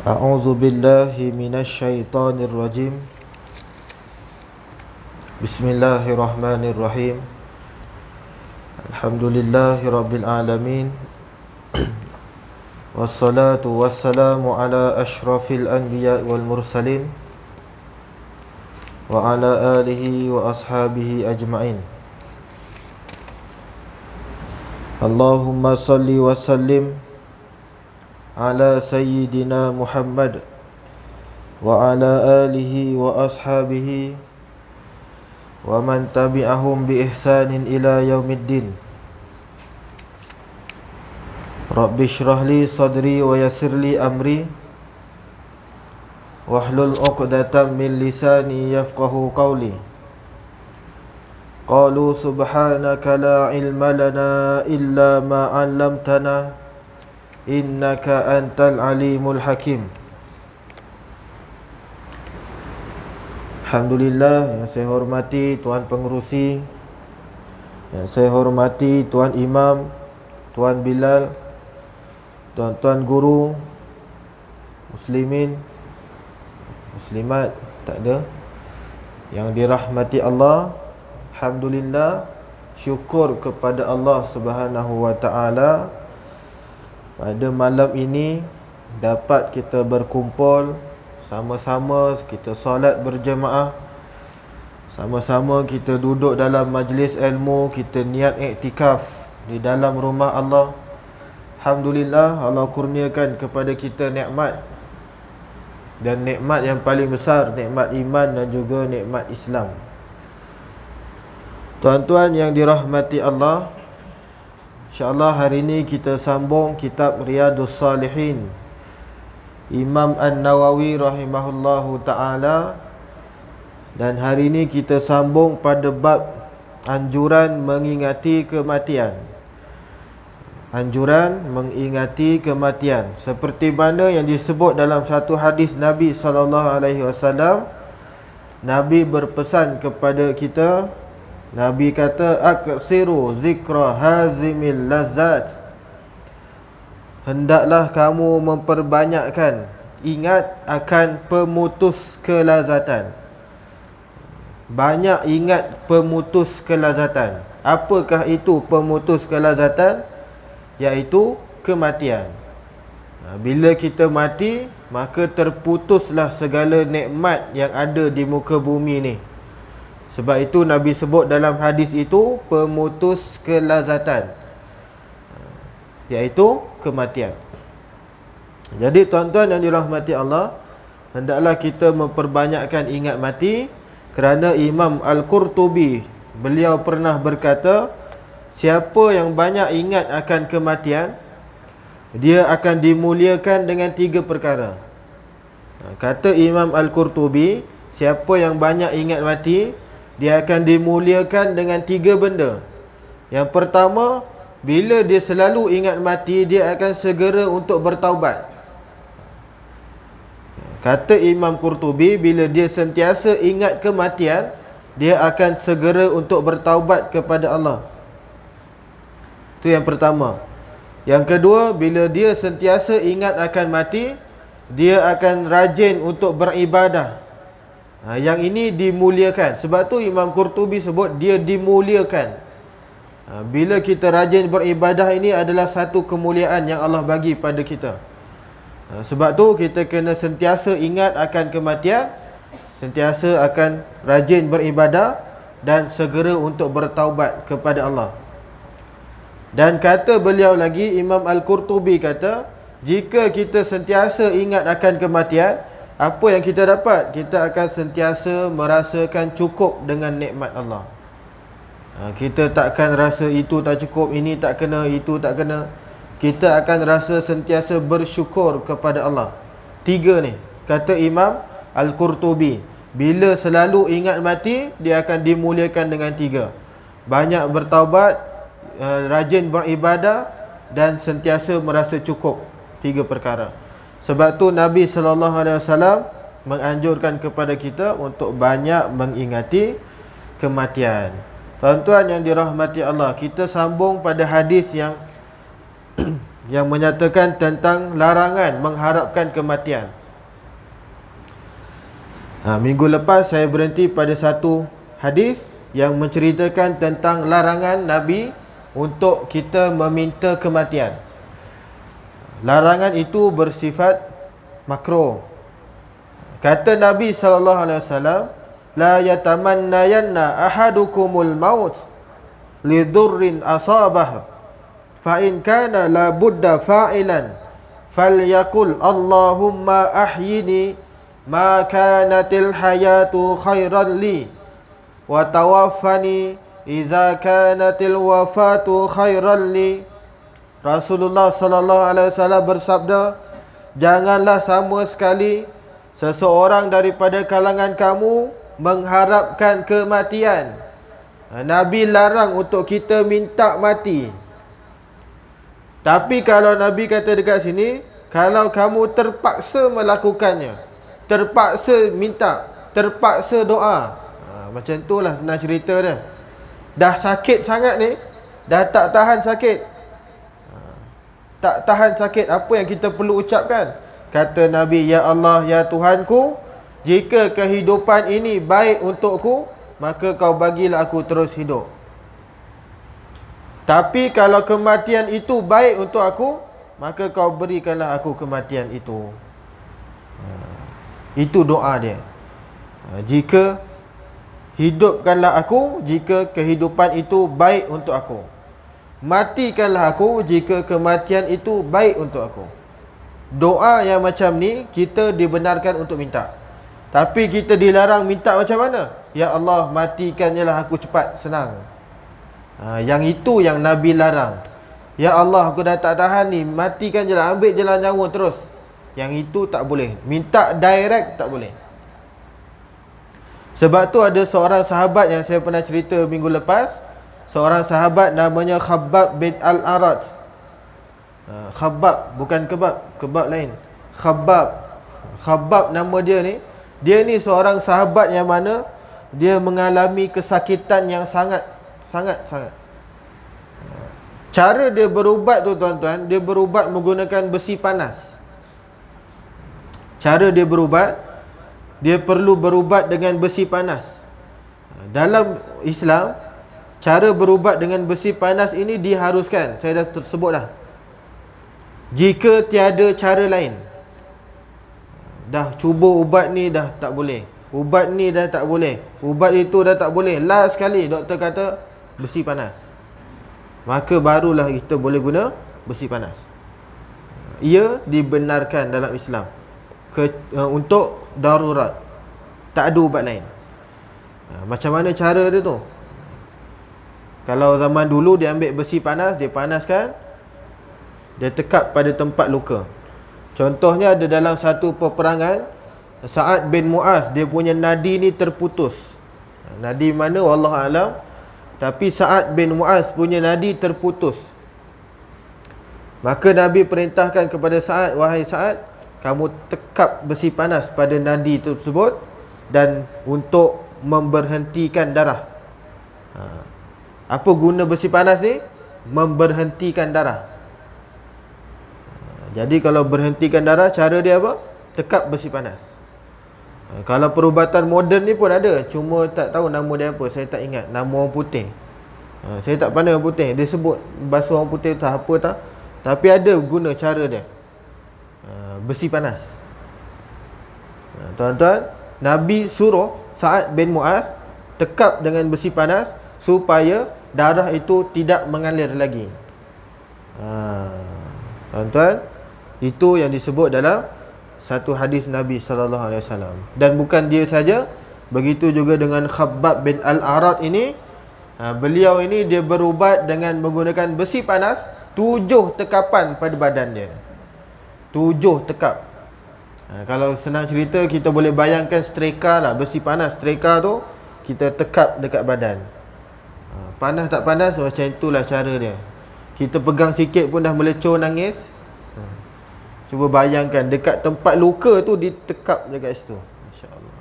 A'udzu billahi minasyaitonir rajim. Bismillahirrahmanirrahim. Alhamdulillahirabbil alamin. Wassalatu wassalamu ala asyrafil anbiya wal mursalin wa ala alihi wa ashabihi ajma'in. Allahumma salli wa sallim ala sayyidina Muhammad wa ala alihi wa ashabihi wa man tabi'ahum bi ihsanin ila yaumiddin. Rabbi shrah li sadri wa yassir li amri wahlul 'uqdatam min lisani yafqahu qawli. Qalu subhanaka la ilma lana illa ma 'allamtana innaka antal alimul hakim. Alhamdulillah, yang saya hormati Tuan Pengerusi, yang saya hormati Tuan Imam, Tuan Bilal, tuan-tuan guru, muslimin, muslimat, tak ada, yang dirahmati Allah. Alhamdulillah, syukur kepada Allah Subhanahu wa ta'ala, pada malam ini dapat kita berkumpul sama-sama, kita solat berjemaah, sama-sama kita duduk dalam majlis ilmu, kita niat iktikaf di dalam rumah Allah. Alhamdulillah, Allah kurniakan kepada kita nikmat, dan nikmat yang paling besar, nikmat iman dan juga nikmat Islam. Tuan-tuan yang dirahmati Allah, InsyaAllah hari ini kita sambung kitab Riyadhus Salihin Imam An-Nawawi rahimahullahu ta'ala. Dan hari ini kita sambung pada bab anjuran mengingati kematian. Anjuran mengingati kematian, seperti mana yang disebut dalam satu hadis Nabi SAW. Nabi berpesan kepada kita, Nabi kata, aksiru zikra hazimil lazat. Hendaklah kamu memperbanyakkan ingat akan pemutus kelazatan. Banyak ingat pemutus kelazatan. Apakah itu pemutus kelazatan? Iaitu kematian. Bila kita mati, maka terputuslah segala nikmat yang ada di muka bumi ni. Sebab itu Nabi sebut dalam hadis itu pemutus kelazatan, iaitu kematian. Jadi tuan-tuan yang dirahmati Allah, hendaklah kita memperbanyakkan ingat mati, kerana Imam Al-Qurtubi, beliau pernah berkata, siapa yang banyak ingat akan kematian, dia akan dimuliakan dengan 3 perkara. Kata Imam Al-Qurtubi, siapa yang banyak ingat mati, dia akan dimuliakan dengan 3 benda. Yang pertama, bila dia selalu ingat mati, dia akan segera untuk bertaubat. Kata Imam Qurtubi, bila dia sentiasa ingat kematian, dia akan segera untuk bertaubat kepada Allah. Itu yang pertama. Yang kedua, bila dia sentiasa ingat akan mati, dia akan rajin untuk beribadah. Yang ini dimuliakan. Sebab tu Imam Qurtubi sebut dia dimuliakan. Bila kita rajin beribadah, ini adalah satu kemuliaan yang Allah bagi pada kita. Sebab tu kita kena sentiasa ingat akan kematian, sentiasa akan rajin beribadah, dan segera untuk bertaubat kepada Allah. Dan kata beliau lagi, Imam Al-Qurtubi kata, jika kita sentiasa ingat akan kematian, apa yang kita dapat? Kita akan sentiasa merasakan cukup dengan nikmat Allah. Kita takkan rasa itu tak cukup, ini tak kena, itu tak kena. Kita akan rasa sentiasa bersyukur kepada Allah. 3 ni, kata Imam Al-Qurtubi, bila selalu ingat mati, dia akan dimuliakan dengan 3. Banyak bertaubat, rajin beribadah, dan sentiasa merasa cukup. 3 perkara. Sebab tu Nabi SAW menganjurkan kepada kita untuk banyak mengingati kematian. Tuan-tuan yang dirahmati Allah, kita sambung pada hadis yang yang menyatakan tentang larangan mengharapkan kematian. Minggu lepas saya berhenti pada satu hadis yang menceritakan tentang larangan Nabi untuk kita meminta kematian. Larangan itu bersifat makruh. Kata Nabi SAW, la yatamannayanna ahadukumul maut lidurrin asabah fa in kana la budda fa'ilan falyakul Allahumma ahyini ma kanatil hayatu khairan li wa tawaffani idza kanatil wafatu khairan li. Rasulullah SAW bersabda, janganlah sama sekali seseorang daripada kalangan kamu mengharapkan kematian. Nabi larang untuk kita minta mati. Tapi kalau Nabi kata dekat sini, kalau kamu terpaksa melakukannya, terpaksa minta, terpaksa doa, macam itulah senang cerita dia. Dah sakit sangat ni, dah tak tahan sakit, tak tahan sakit, apa yang kita perlu ucapkan? Kata Nabi, ya Allah, ya Tuhanku, jika kehidupan ini baik untukku, maka kau bagilah aku terus hidup. Tapi kalau kematian itu baik untuk aku, maka kau berikanlah aku kematian itu. Itu doa dia. Jika hidupkanlah aku jika kehidupan itu baik untuk aku, matikanlah aku jika kematian itu baik untuk aku. Doa yang macam ni kita dibenarkan untuk minta. Tapi kita dilarang minta macam mana? Ya Allah, matikannya lah aku cepat, senang. Yang itu yang Nabi larang. Ya Allah, aku dah tak tahan ni, matikan je lah, ambil je lah nyawa terus. Yang itu tak boleh. Minta direct tak boleh. Sebab tu ada seorang sahabat yang saya pernah cerita minggu lepas. Seorang sahabat namanya Khabbab bin Al-Arat. Khabbab, bukan kebab, kebab lain. Khabbab nama dia ni. Dia ni seorang sahabat yang mana dia mengalami kesakitan yang sangat. Cara dia berubat tu tuan-tuan, dia berubat menggunakan besi panas. Cara dia berubat, dia perlu berubat dengan besi panas. Dalam Islam, cara berubat dengan besi panas ini diharuskan. Saya dah tersebut dah. Jika tiada cara lain, dah cuba ubat ni dah tak boleh, ubat ni dah tak boleh, ubat itu dah tak boleh, last sekali doktor kata besi panas, maka barulah kita boleh guna besi panas. Ia dibenarkan dalam Islam untuk darurat, tak ada ubat lain. Macam mana cara dia tu? Kalau zaman dulu dia ambil besi panas, dia panaskan, dia tekap pada tempat luka. Contohnya ada dalam satu peperangan, Sa'ad bin Mu'az, dia punya nadi ni terputus. Nadi mana wallahualam, tapi Sa'ad bin Mu'az punya nadi terputus. Maka Nabi perintahkan kepada Sa'ad, wahai Sa'ad, kamu tekap besi panas pada nadi tersebut dan untuk memberhentikan darah. Apa guna besi panas ni? Memberhentikan darah. Jadi kalau berhentikan darah, cara dia apa? Tekap besi panas. Kalau perubatan moden ni pun ada, cuma tak tahu nama dia apa, saya tak ingat. Nama orang putih, saya tak pandai orang putih, dia sebut bahasa orang putih tak apa tak, tapi ada guna cara dia, besi panas. Tuan-tuan, Nabi suruh Sa'ad bin Mu'az tekap dengan besi panas supaya darah itu tidak mengalir lagi. Tuan-tuan, itu yang disebut dalam satu hadis Nabi SAW. Dan bukan dia saja, begitu juga dengan Khabbab bin Al-Arat ini. Beliau ini dia berubat dengan menggunakan besi panas, 7 tekapan pada badan dia. 7 tekap. Kalau senang cerita, kita boleh bayangkan streka lah, besi panas streka tu kita tekap dekat badan. Panas tak panas, macam itulah cara dia. Kita pegang sikit pun dah melecur nangis. Cuba bayangkan dekat tempat luka tu ditekap dekat situ. Masya-Allah.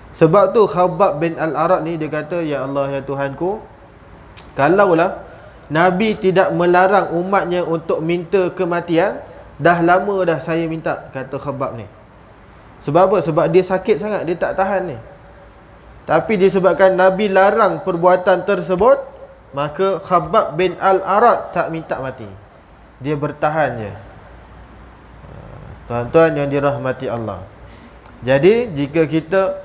Sebab tu Khabbab bin Al-Arat ni dia kata, ya Allah, ya Tuhanku, kalaulah Nabi tidak melarang umatnya untuk minta kematian. Dah lama dah saya minta, kata Khabbab ni. Sebab apa? Sebab dia sakit sangat, dia tak tahan ni. Tapi disebabkan Nabi larang perbuatan tersebut, maka Khabbab bin Al-Arat tak minta mati. Dia bertahan je. Tuan-tuan yang dirahmati Allah. Jadi jika kita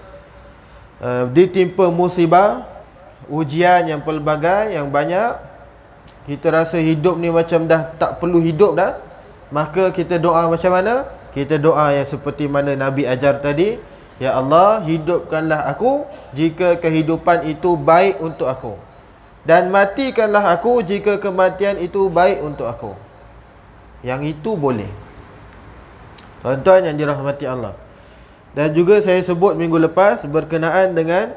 ditimpa musibah, ujian yang pelbagai, yang banyak, kita rasa hidup ni macam dah tak perlu hidup dah, maka kita doa macam mana? Kita doa yang seperti mana Nabi ajar tadi. Ya Allah, hidupkanlah aku jika kehidupan itu baik untuk aku, dan matikanlah aku jika kematian itu baik untuk aku. Yang itu boleh. Tuan-tuan yang dirahmati Allah. Dan juga saya sebut minggu lepas berkenaan dengan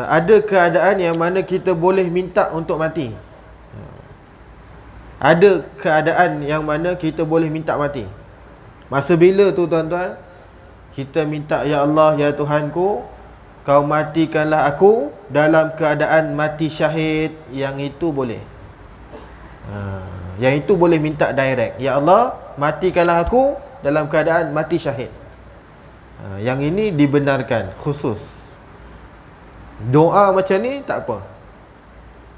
ada keadaan yang mana kita boleh minta untuk mati. Ada keadaan yang mana kita boleh minta mati. Masa bila tu tuan-tuan? Kita minta, ya Allah, ya Tuhanku, kau matikanlah aku dalam keadaan mati syahid. Yang itu boleh. Yang itu boleh minta direct. Ya Allah, matikanlah aku dalam keadaan mati syahid. Yang ini dibenarkan khusus. Doa macam ni tak apa.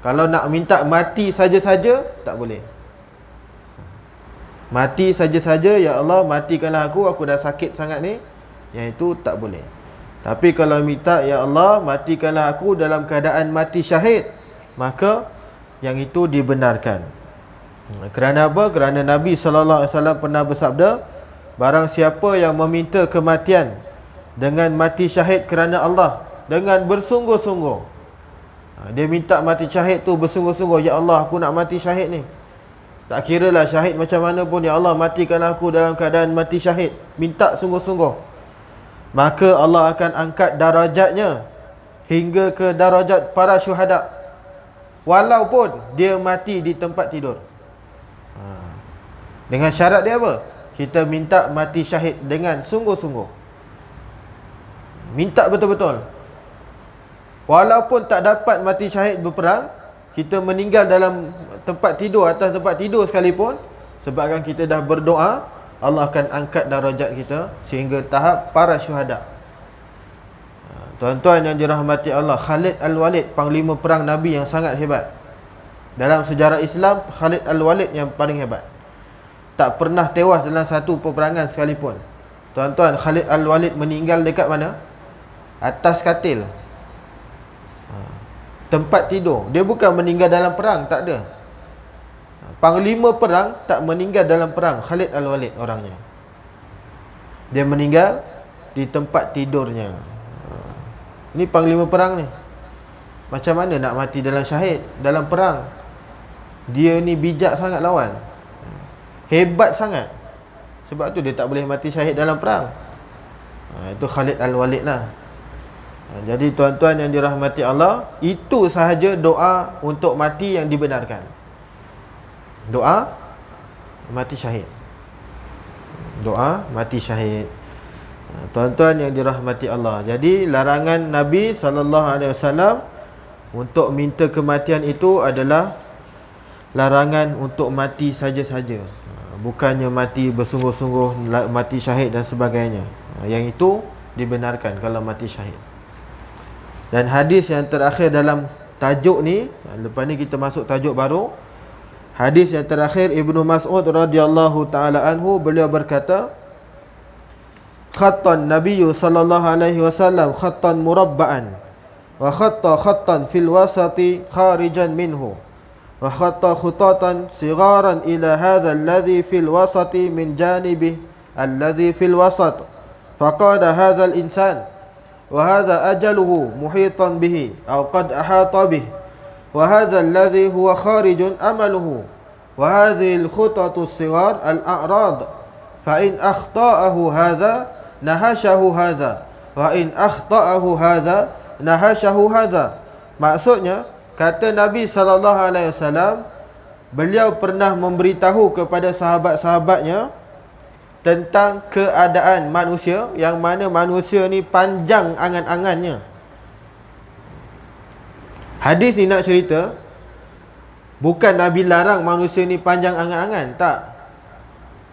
Kalau nak minta mati saja-saja, tak boleh. Mati saja-saja, ya Allah, matikanlah aku dah sakit sangat ni, yang itu tak boleh. Tapi kalau minta, ya Allah, matikanlah aku dalam keadaan mati syahid, maka yang itu dibenarkan. Kerana apa? Kerana Nabi SAW pernah bersabda, barang siapa yang meminta kematian dengan mati syahid kerana Allah, dengan bersungguh-sungguh, dia minta mati syahid tu bersungguh-sungguh, ya Allah, aku nak mati syahid ni, tak kira lah syahid macam mana pun, ya Allah, matikanlah aku dalam keadaan mati syahid, minta sungguh-sungguh, maka Allah akan angkat darajatnya hingga ke darajat para syuhada, walaupun dia mati di tempat tidur. Dengan syarat dia apa? Kita minta mati syahid dengan sungguh-sungguh, minta betul-betul. Walaupun tak dapat mati syahid berperang, kita meninggal dalam tempat tidur, atas tempat tidur sekalipun, sebabkan kita dah berdoa, Allah akan angkat darajat kita sehingga tahap para syuhada. Tuan-tuan yang dirahmati Allah, Khalid Al-Walid, panglima perang Nabi yang sangat hebat. Dalam sejarah Islam, Khalid Al-Walid yang paling hebat. Tak pernah tewas dalam satu peperangan sekalipun. Tuan-tuan, Khalid Al-Walid meninggal dekat mana? Atas katil, tempat tidur. Dia bukan meninggal dalam perang, tak ada. Panglima perang tak meninggal dalam perang. Khalid Al-Walid orangnya, dia meninggal di tempat tidurnya. Ini panglima perang ni. Macam mana nak mati dalam syahid, dalam perang? Dia ni bijak sangat lawan, hebat sangat. Sebab tu dia tak boleh mati syahid dalam perang. Itu Khalid Al-Walid lah. Jadi tuan-tuan yang dirahmati Allah, itu sahaja doa untuk mati yang dibenarkan. Doa mati syahid. Doa mati syahid. Tuan-tuan yang dirahmati Allah. Jadi larangan Nabi SAW untuk minta kematian itu adalah larangan untuk mati saja-saja. Bukannya mati bersungguh-sungguh, mati syahid dan sebagainya. Yang itu dibenarkan kalau mati syahid. Dan hadis yang terakhir dalam tajuk ni, lepas ni kita masuk tajuk baru. Hadis yang terakhir, Ibnu Mas'ud radhiyallahu taala anhu, beliau berkata, khattan Nabiyyu sallallahu alaihi wasallam khattan murabba'an wa khatta khattan fil wasati kharijan minhu wa khatta khutatan sigharan ila hadha alladhi fil wasati min janibi alladhi fil wasat faqala hadha al insan wa hadha ajaluhu muhitan bihi aw qad ahata bihi wa hadha alladhi huwa kharijun amaluhu wa hadhihi al khutatu sighar al a'rad fa in akhta'ahu hadha nahashahu hadha wa in akhta'ahu hadha nahashahu hadha. Maksudnya, kata Nabi SAW, beliau pernah memberitahu kepada sahabat-sahabatnya tentang keadaan manusia, yang mana manusia ni panjang angan-angannya. Hadis ni nak cerita, Bukan Nabi larang manusia ni panjang angan-angan, tak.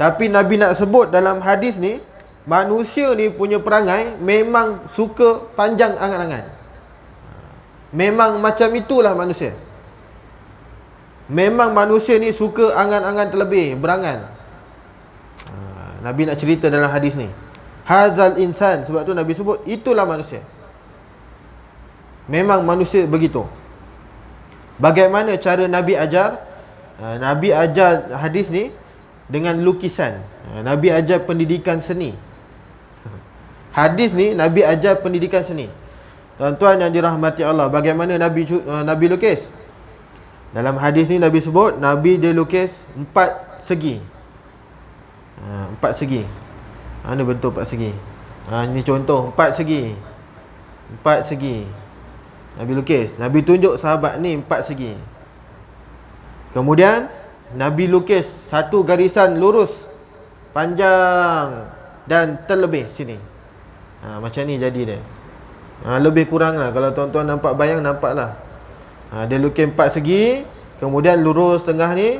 Tapi Nabi nak sebut dalam hadis ni, manusia ni punya perangai memang suka panjang angan-angan. Memang macam itulah manusia. Memang manusia ni suka angan-angan terlebih, berangan. Nabi nak cerita dalam hadis ni, hadzal insan, sebab tu Nabi sebut itulah manusia. Memang manusia begitu. Bagaimana cara Nabi ajar? Nabi ajar hadis ni dengan lukisan. Nabi ajar pendidikan seni. Hadis ni Nabi ajar pendidikan seni. Tuan-tuan yang dirahmati Allah, bagaimana Nabi lukis? Dalam hadis ni Nabi sebut Nabi dia lukis 4 segi. 4 segi. Mana bentuk 4 segi? Ini contoh 4 segi. 4 segi Nabi lukis. Nabi tunjuk sahabat ni 4 segi. Kemudian Nabi lukis satu garisan lurus, panjang dan terlebih sini. Macam ni jadi dia. Lebih kurang lah. Kalau tuan-tuan nampak bayang, nampak lah. Dia lukis 4 segi, kemudian lurus tengah ni,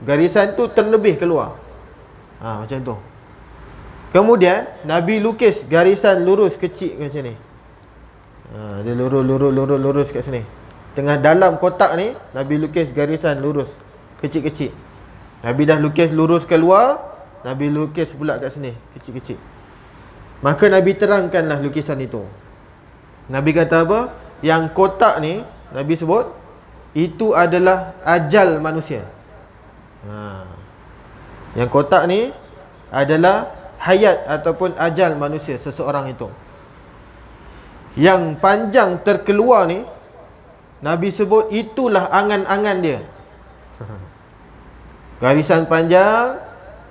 garisan tu terlebih keluar. Macam tu. Kemudian Nabi lukis garisan lurus kecil macam ni. Dia lurus kat sini. Tengah dalam kotak ni Nabi lukis garisan lurus kecil-kecil. Nabi dah lukis lurus keluar, Nabi lukis pula kat sini kecil-kecil. Maka Nabi terangkanlah lukisan itu. Nabi kata apa? Yang kotak ni Nabi sebut itu adalah ajal manusia. Yang kotak ni adalah hayat ataupun ajal manusia seseorang itu. Yang panjang terkeluar ni Nabi sebut itulah angan-angan dia. Garisan panjang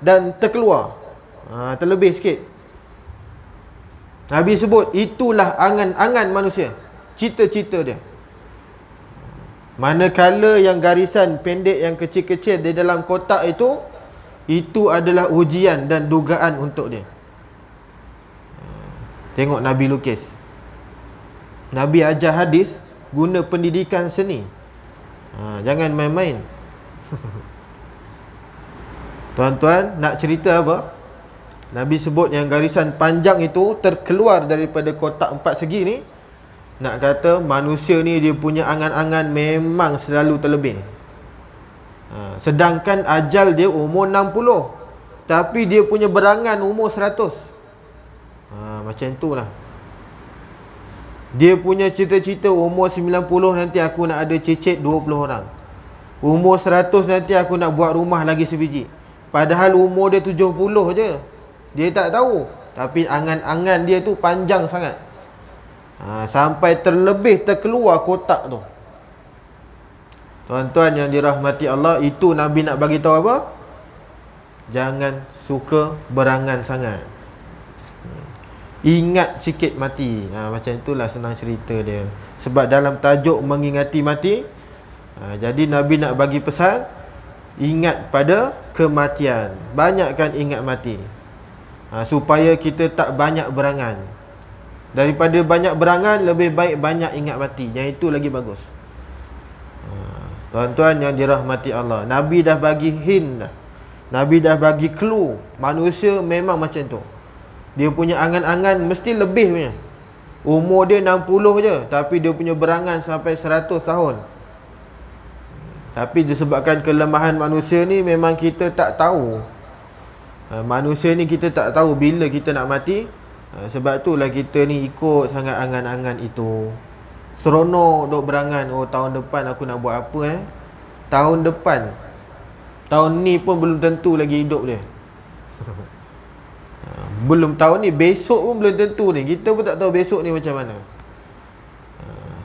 dan terkeluar, terlebih sikit. Nabi sebut itulah angan-angan manusia, cita-cita dia. Manakala yang garisan pendek, yang kecil-kecil di dalam kotak itu adalah ujian dan dugaan untuk dia. Tengok Nabi lukis. Nabi ajar hadis guna pendidikan seni. Jangan main-main. Tuan-tuan, nak cerita apa? Nabi sebut yang garisan panjang itu terkeluar daripada kotak 4 segi ni, nak kata manusia ni dia punya angan-angan memang selalu terlebih. Sedangkan ajal dia umur 60, tapi dia punya berangan umur 100. Macam itulah. Dia punya cita-cita umur 90 nanti aku nak ada cicit 20 orang. Umur 100 nanti aku nak buat rumah lagi sebiji. Padahal umur dia 70 je. Dia tak tahu. Tapi angan-angan dia tu panjang sangat. Sampai terlebih terkeluar kotak tu. Tuan-tuan yang dirahmati Allah, itu Nabi nak bagi tahu apa? Jangan suka berangan sangat. Ingat sikit mati. Macam itulah senang cerita dia. Sebab dalam tajuk mengingati mati, jadi Nabi nak bagi pesan, ingat pada kematian. Banyakkan ingat mati, supaya kita tak banyak berangan. Daripada banyak berangan, lebih baik banyak ingat mati. Yang itu lagi bagus. Tuan-tuan yang dirahmati Allah, Nabi dah bagi hint, Nabi dah bagi clue. Manusia memang macam tu. Dia punya angan-angan mesti lebih punya. Umur dia 60 je, tapi dia punya berangan sampai 100 tahun. Tapi disebabkan kelemahan manusia ni, memang kita tak tahu. Manusia ni kita tak tahu bila kita nak mati. Sebab itulah kita ni ikut sangat angan-angan itu. Seronok duk berangan, oh tahun depan aku nak buat apa Tahun depan, tahun ni pun belum tentu lagi hidup dia. Belum tahun ni, besok pun belum tentu ni. Kita pun tak tahu besok ni macam mana.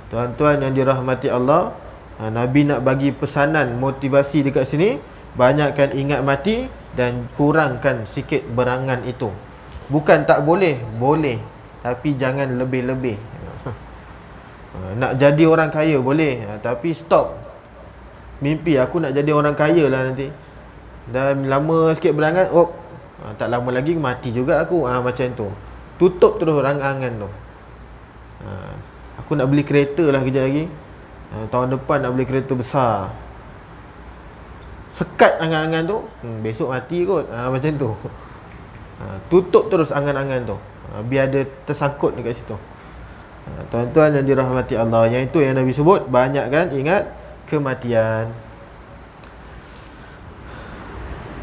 Tuan-tuan yang dirahmati Allah, Nabi nak bagi pesanan, motivasi dekat sini. Banyakkan ingat mati dan kurangkan sikit berangan itu. Bukan tak boleh, boleh, tapi jangan lebih-lebih. Nak jadi orang kaya boleh, tapi stop. Mimpi aku nak jadi orang kaya lah nanti. Dan lama sikit berangan, tak lama lagi mati juga aku. Macam tu. Tutup terus angan-angan tu. Aku nak beli kereta lah kejap lagi. Tahun depan nak beli kereta besar. sekat angan-angan tu, besok mati kot, macam tu. Tutup terus angan-angan tu, biar dia tersangkut dekat situ. Tuan-tuan yang dirahmati Allah, yang itu yang Nabi sebut, banyak kan ingat kematian.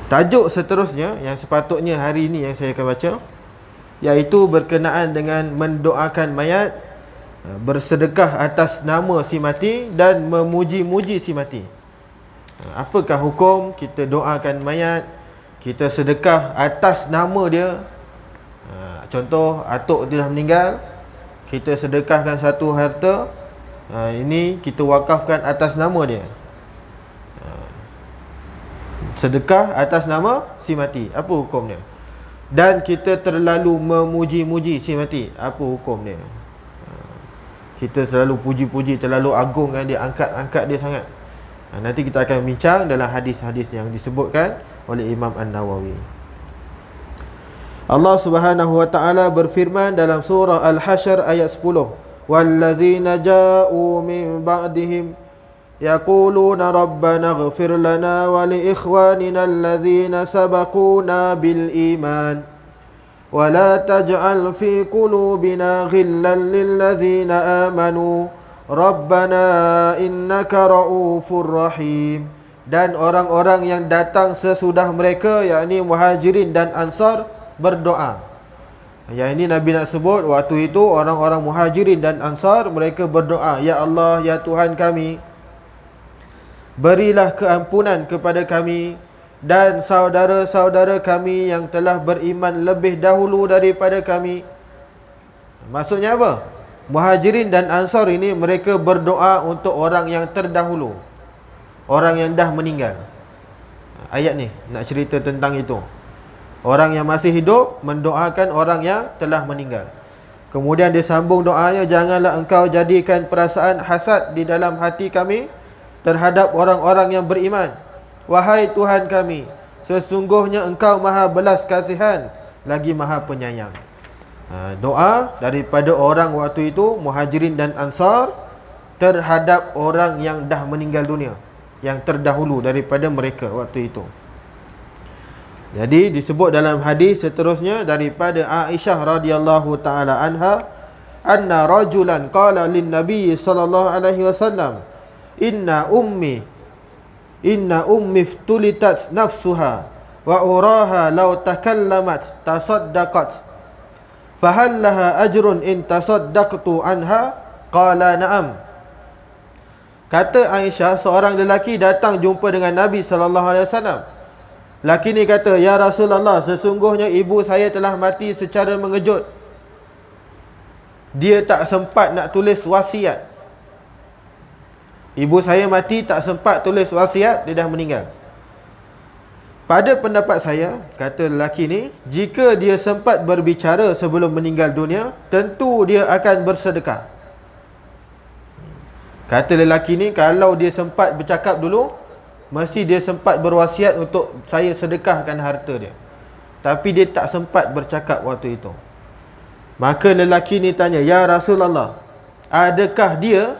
Tajuk seterusnya yang sepatutnya hari ini yang saya akan baca, iaitu berkenaan dengan mendoakan mayat, bersedekah atas nama si mati dan memuji-muji si mati. Apakah hukum kita doakan mayat, kita sedekah atas nama dia? Contoh, atuk dia dah meninggal, kita sedekahkan satu harta, ini kita wakafkan atas nama dia. Sedekah atas nama si mati, apa hukumnya? Dan kita terlalu memuji-muji si mati, apa hukum dia? Kita terlalu puji-puji, terlalu agungkan dia, angkat-angkat dia sangat. Nanti kita akan bincang dalam hadis-hadis yang disebutkan oleh Imam An-Nawawi. Allah Subhanahu wa taala berfirman dalam surah Al-Hasyr ayat 10, "Wallazina ja'u min ba'dihim yaquluna rabbana ighfir lana wa li ikhwanina allazina sabaquna bil iman wa la taj'al fi qulubina ghillan lil ladzina amanu rabbana innaka ra'ufur rahim." Dan orang-orang yang datang sesudah mereka, yakni Muhajirin dan Ansar, berdoa. Yang ini Nabi nak sebut, waktu itu orang-orang Muhajirin dan Ansar, mereka berdoa, "Ya Allah, ya Tuhan kami, berilah keampunan kepada kami dan saudara-saudara kami yang telah beriman lebih dahulu daripada kami." Maksudnya apa? Muhajirin dan Ansar ini mereka berdoa untuk orang yang terdahulu, orang yang dah meninggal. Ayat ni nak cerita tentang itu. Orang yang masih hidup mendoakan orang yang telah meninggal. Kemudian dia sambung doanya, "Janganlah engkau jadikan perasaan hasad di dalam hati kami terhadap orang-orang yang beriman. Wahai Tuhan kami, sesungguhnya engkau maha belas kasihan lagi maha penyayang." Doa daripada orang waktu itu, Muhajirin dan Ansar, terhadap orang yang dah meninggal dunia, yang terdahulu daripada mereka waktu itu. Jadi disebut dalam hadis seterusnya daripada Aisyah radhiyallahu taala anha, anna rajulan qala lin nabiy sallallahu alaihi wasallam, inna ummi iftulitat nafsuha wa uraha law takallamat tasaddaqat fahal laha ajrun in tasaddaqtu anha? Qala na'am. Kata Aisyah, seorang lelaki datang jumpa dengan Nabi sallallahu alaihi wasallam. Lelaki ni kata, "Ya Rasulullah, sesungguhnya ibu saya telah mati secara mengejut. Dia tak sempat nak tulis wasiat. Ibu saya mati tak sempat tulis wasiat, dia dah meninggal. Pada pendapat saya," kata lelaki ni, "jika dia sempat berbicara sebelum meninggal dunia, tentu dia akan bersedekah." Kata lelaki ni, kalau dia sempat bercakap dulu, mesti dia sempat berwasiat untuk saya sedekahkan harta dia. Tapi dia tak sempat bercakap waktu itu. Maka lelaki ni tanya, "Ya Rasulullah, adakah dia,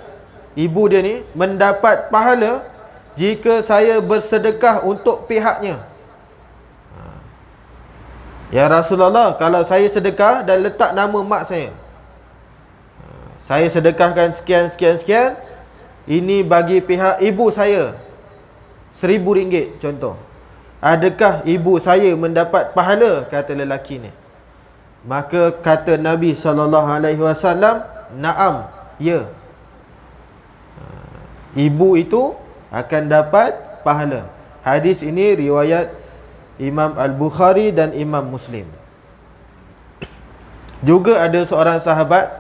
ibu dia ni, mendapat pahala jika saya bersedekah untuk pihaknya?" "Ya Rasulullah, kalau saya sedekah dan letak nama mak saya, saya sedekahkan sekian, ini bagi pihak ibu saya, RM1,000 contoh. Adakah ibu saya mendapat pahala?" kata lelaki ni. Maka kata Nabi SAW, "Na'am, ya. Ibu itu akan dapat pahala." Hadis ini riwayat Imam Al-Bukhari dan Imam Muslim. Juga ada seorang sahabat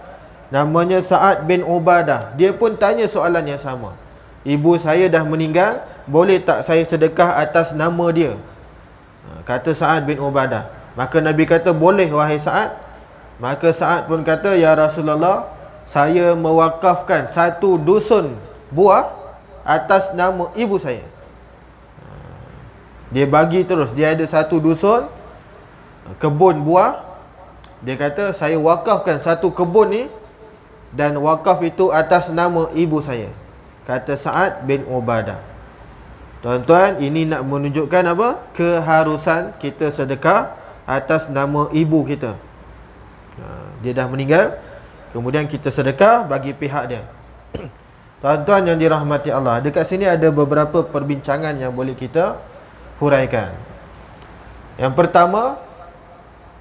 namanya Sa'ad bin Ubadah. Dia pun tanya soalan yang sama. "Ibu saya dah meninggal, boleh tak saya sedekah atas nama dia?" Kata Sa'ad bin Ubadah. Maka Nabi kata, "Boleh wahai Sa'ad." Maka Sa'ad pun kata, "Ya Rasulullah, saya mewakafkan satu dusun buah atas nama ibu saya." Dia bagi terus, dia ada satu dusun kebun buah. Dia kata, "Saya wakafkan satu kebun ni, dan wakaf itu atas nama ibu saya." Kata Sa'ad bin Ubadah. Tuan-tuan, ini nak menunjukkan apa? Keharusan kita sedekah atas nama ibu kita. Dia dah meninggal, kemudian kita sedekah bagi pihak dia. Tuan-tuan yang dirahmati Allah, dekat sini ada beberapa perbincangan yang boleh kita huraikan. Yang pertama,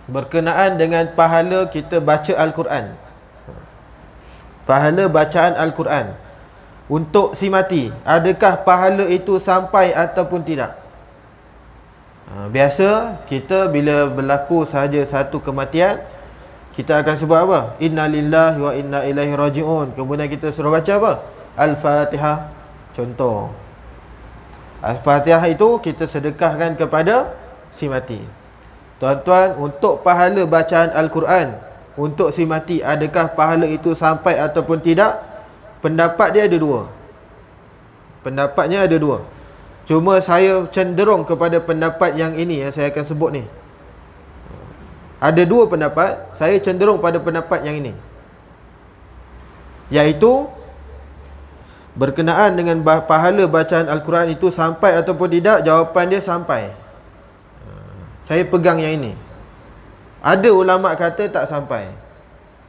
berkenaan dengan pahala kita baca Al-Quran. Pahala bacaan Al-Quran untuk si mati, adakah pahala itu sampai ataupun tidak? Biasa kita bila berlaku sahaja satu kematian, kita akan sebut apa? Inna lillahi wa inna ilaihi raji'un. Kemudian kita suruh baca apa? Al-Fatihah. Contoh, Al-Fatihah itu kita sedekahkan kepada si mati. Tuan-tuan, untuk pahala bacaan Al-Quran untuk si mati, adakah pahala itu sampai ataupun tidak? Pendapat dia ada dua. Pendapatnya ada dua. Cuma saya cenderung kepada pendapat yang ini yang saya akan sebut ni. Ada dua pendapat, saya cenderung pada pendapat yang ini, iaitu berkenaan dengan pahala bacaan Al-Quran itu sampai ataupun tidak. Jawapan dia sampai. Saya pegang yang ini. Ada ulama kata tak sampai,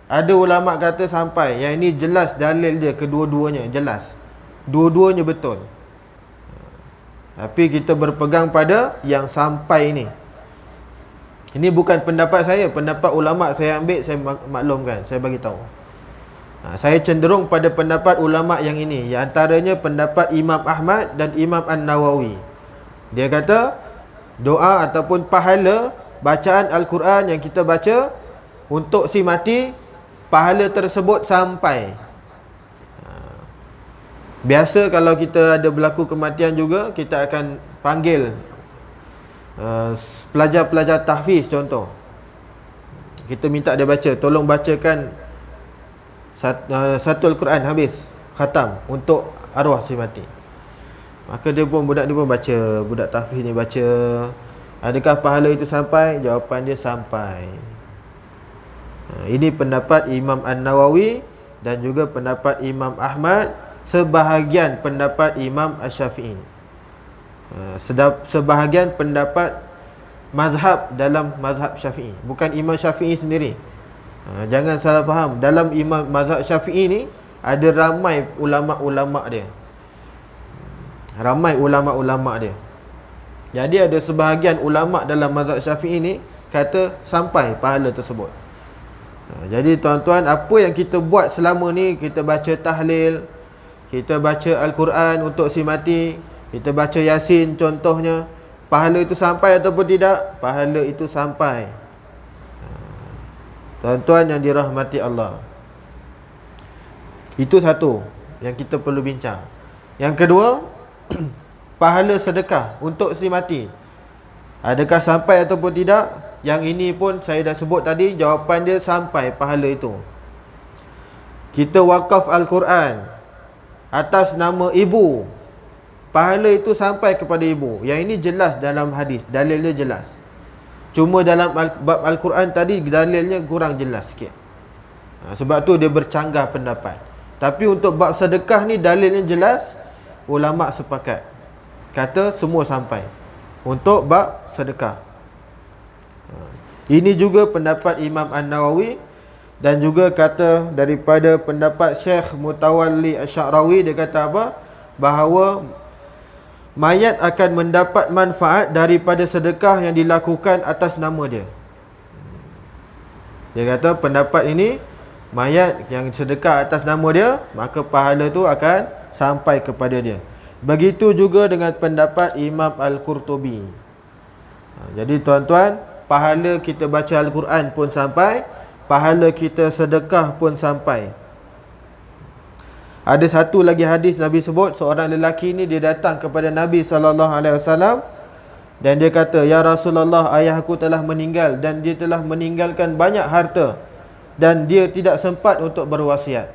ada ulama kata sampai. Yang ini jelas dalil dia, kedua-duanya jelas, dua-duanya betul. Tapi kita berpegang pada yang sampai ini. Ini bukan pendapat saya, pendapat ulama saya ambil, saya maklumkan, saya bagi tahu. Saya cenderung pada pendapat ulama yang ini, yang antaranya pendapat Imam Ahmad dan Imam An-Nawawi. Dia kata doa ataupun pahala bacaan Al-Quran yang kita baca untuk si mati, pahala tersebut sampai. Biasa kalau kita ada berlaku kematian juga, kita akan panggil pelajar-pelajar tahfiz contoh. Kita minta dia baca, tolong bacakan satu Al-Quran habis, khatam untuk arwah si mati. Maka budak dia pun baca, budak tahfiz ni baca. Adakah pahala itu sampai? Jawapan dia sampai. Ini pendapat Imam An-Nawawi dan juga pendapat Imam Ahmad, sebahagian pendapat Imam Asy-Syafi'i, sebahagian pendapat mazhab dalam mazhab Syafi'i, bukan Imam Syafi'i sendiri. Jangan salah faham, dalam Imam mazhab Syafi'i ni ada ramai ulama-ulama dia. Ramai ulama-ulama dia. Jadi ada sebahagian ulama dalam mazhab Syafi'i ni kata sampai pahala tersebut. Jadi tuan-tuan, apa yang kita buat selama ni, kita baca tahlil, kita baca Al-Quran untuk si mati, kita baca Yasin contohnya, pahala itu sampai ataupun tidak? Pahala itu sampai. Tuan-tuan yang dirahmati Allah, itu satu yang kita perlu bincang. Yang kedua, pahala sedekah untuk si mati, adakah sampai ataupun tidak? Yang ini pun saya dah sebut tadi, jawapan dia sampai pahala itu. Kita wakaf Al-Quran atas nama ibu, pahala itu sampai kepada ibu. Yang ini jelas dalam hadis, dalilnya jelas. Cuma dalam bab Al-Quran tadi dalilnya kurang jelas sikit. Sebab tu dia bercanggah pendapat. Tapi untuk bab sedekah ni dalilnya jelas, ulama sepakat, kata semua sampai untuk bab sedekah. Ini juga pendapat Imam An-Nawawi, dan juga kata daripada pendapat Syekh Mutawalli Asy-Sya'rawi, dia kata apa? Bahawa mayat akan mendapat manfaat daripada sedekah yang dilakukan atas nama dia. Dia kata pendapat ini, mayat yang sedekah atas nama dia, maka pahala tu akan sampai kepada dia. Begitu juga dengan pendapat Imam Al-Qurtubi. Jadi tuan-tuan, pahala kita baca Al-Quran pun sampai, pahala kita sedekah pun sampai. Ada satu lagi hadis Nabi sebut, seorang lelaki ni dia datang kepada Nabi SAW dan dia kata, "Ya Rasulullah, ayahku telah meninggal dan dia telah meninggalkan banyak harta dan dia tidak sempat untuk berwasiat.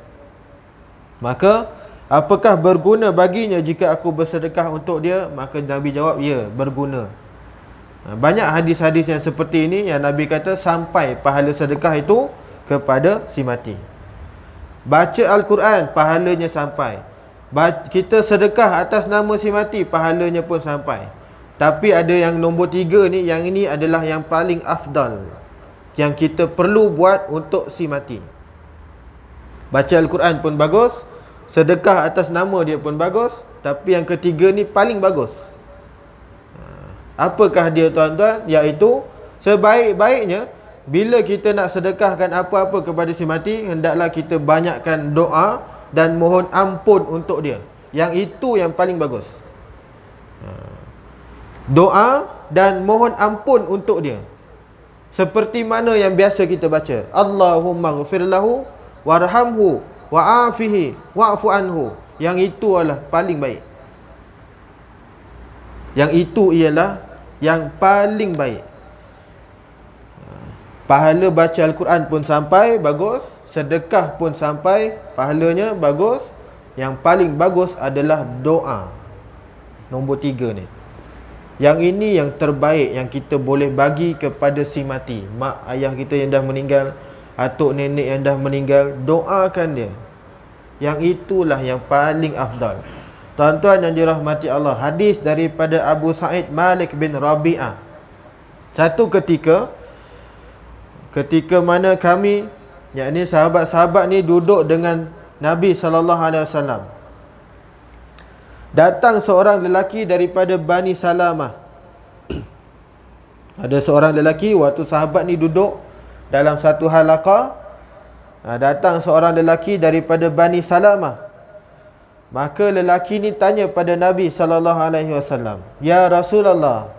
Maka apakah berguna baginya jika aku bersedekah untuk dia?" Maka Nabi jawab, "Ya, berguna." Banyak hadis-hadis yang seperti ini yang Nabi kata sampai pahala sedekah itu kepada si mati. Baca Al-Quran, pahalanya sampai. Kita sedekah atas nama si mati, pahalanya pun sampai. Tapi ada yang nombor 3 ni, yang ini adalah yang paling afdal, yang kita perlu buat untuk si mati. Baca Al-Quran pun bagus, sedekah atas nama dia pun bagus, tapi yang ketiga ni paling bagus. Apakah dia tuan-tuan? Iaitu sebaik-baiknya bila kita nak sedekahkan apa-apa kepada si mati, hendaklah kita banyakkan doa dan mohon ampun untuk dia. Yang itu yang paling bagus. Doa dan mohon ampun untuk dia, seperti mana yang biasa kita baca, Allahumma ghfir lahu warhamhu wa'afihi wa'fu anhu. Yang itu adalah paling baik. Yang itu ialah yang paling baik. Pahala baca Al-Quran pun sampai, bagus. Sedekah pun sampai, pahalanya bagus. Yang paling bagus adalah doa. Nombor 3 ni. Yang ini yang terbaik yang kita boleh bagi kepada si mati. Mak ayah kita yang dah meninggal, atuk nenek yang dah meninggal, doakan dia. Yang itulah yang paling afdal. Tuan-tuan yang dirahmati Allah, hadis daripada Abu Sa'id Malik bin Rabi'ah. Satu ketika mana kami, yakni sahabat-sahabat ni duduk dengan Nabi SAW. Datang seorang lelaki daripada Bani Salamah. Ada seorang lelaki, waktu sahabat ni duduk dalam satu halaqah, datang seorang lelaki daripada Bani Salamah. Maka lelaki ni tanya pada Nabi SAW, "Ya Rasulullah,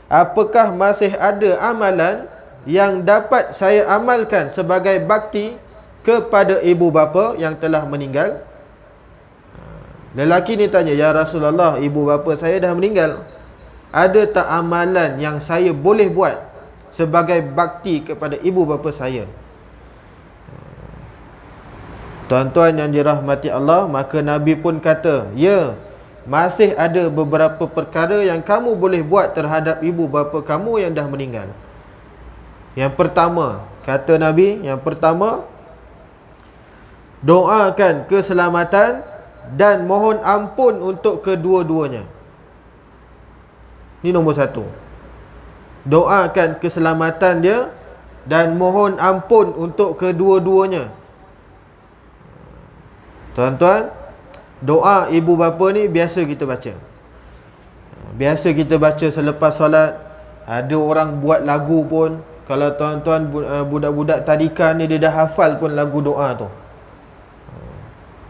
apakah masih ada amalan yang dapat saya amalkan sebagai bakti kepada ibu bapa yang telah meninggal?" Lelaki ni tanya, "Ya Rasulullah, ibu bapa saya dah meninggal. Ada tak amalan yang saya boleh buat sebagai bakti kepada ibu bapa saya?" Tuan-tuan yang dirahmati Allah, maka Nabi pun kata, "Ya, masih ada beberapa perkara yang kamu boleh buat terhadap ibu bapa kamu yang dah meninggal." Yang pertama, kata Nabi, yang pertama, doakan keselamatan dan mohon ampun untuk kedua-duanya. Ini nombor 1. Doakan keselamatan dia dan mohon ampun untuk kedua-duanya. Tuan-tuan, doa ibu bapa ni biasa kita baca. Biasa kita baca selepas solat. Ada orang buat lagu pun. Kalau tuan-tuan budak-budak tadika ni, dia dah hafal pun lagu doa tu.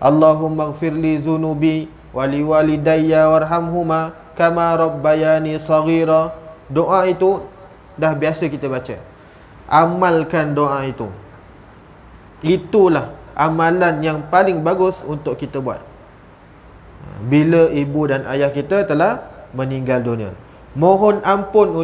Allahumma ghfirli zunubi wali walidayya warhamhuma kama rabbayani saghira. Doa itu dah biasa kita baca. Amalkan doa itu. Itulah amalan yang paling bagus untuk kita buat bila ibu dan ayah kita telah meninggal dunia. Mohon ampun